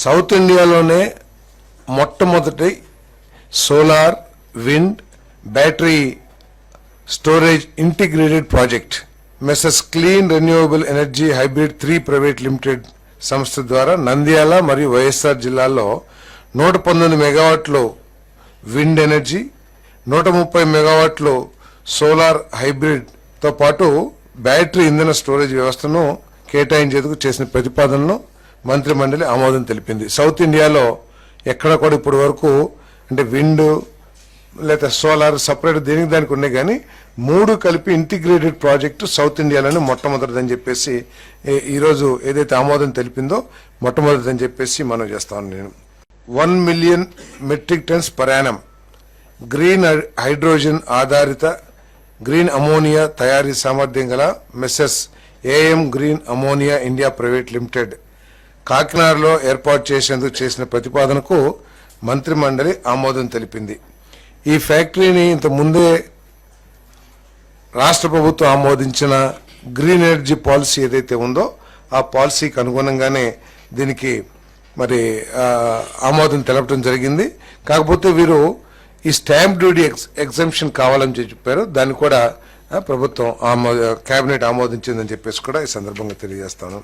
South ఇండియాలోనే మొట్టమొదటి solar, wind, battery storage integrated project మెసెస్ clean renewable energy hybrid 3 private limited సంస్థ ద్వారా నంద్యాల మరియు వైఎస్ఆర్ జిల్లాల్లో 119 మెగావాట్లు విండ్ ఎనర్జీ, 130 మెగావాట్లు సోలార్ హైబ్రిడ్ తో పాటు బ్యాటరీ ఇంధన స్టోరేజ్ వ్యవస్థను కేటాయించేందుకు చేసిన ప్రతిపాదనను మంత్రి మండలి ఆమోదం తెలిపింది. సౌత్ ఇండియాలో ఎక్కడ కూడా ఇప్పటి వరకు అంటే విండ్ లేదా సోలార్ సపరేట్ దేనికి దానికి ఉన్నాయి, కానీ 3 కలిపి ఇంటిగ్రేటెడ్ ప్రాజెక్టు సౌత్ ఇండియాలోనే మొట్టమొదటిదని చెప్పేసి ఈరోజు ఏదైతే ఆమోదం తెలిపిందో మొట్టమొదటిదని చెప్పేసి మనం చేస్తాను. నేను 1 million metric tons per annum green hydrogen ఆధారిత గ్రీన్ అమోనియా తయారీ సామర్థ్యం గల మెసెస్ AM green ammonia India private limited కాకినాడలో ఏర్పాటు చేసేందుకు చేసిన ప్రతిపాదనకు మంత్రి మండలి ఆమోదం తెలిపింది. ఈ ఫ్యాక్టరీని ఇంత ముందే రాష్ట్ర ప్రభుత్వం ఆమోదించిన గ్రీన్ ఎనర్జీ పాలసీ ఏదైతే ఉందో ఆ పాలసీకి అనుగుణంగానే దీనికి మరి ఆమోదం తెలపడం జరిగింది. కాకపోతే వీరు ఈ స్టాంప్ డ్యూటీ ఎగ్జంప్షన్ కావాలని చెప్పారు. దాన్ని కూడా ప్రభుత్వం కేబినెట్ ఆమోదించిందని చెప్పేసి కూడా ఈ సందర్భంగా తెలియజేస్తాను.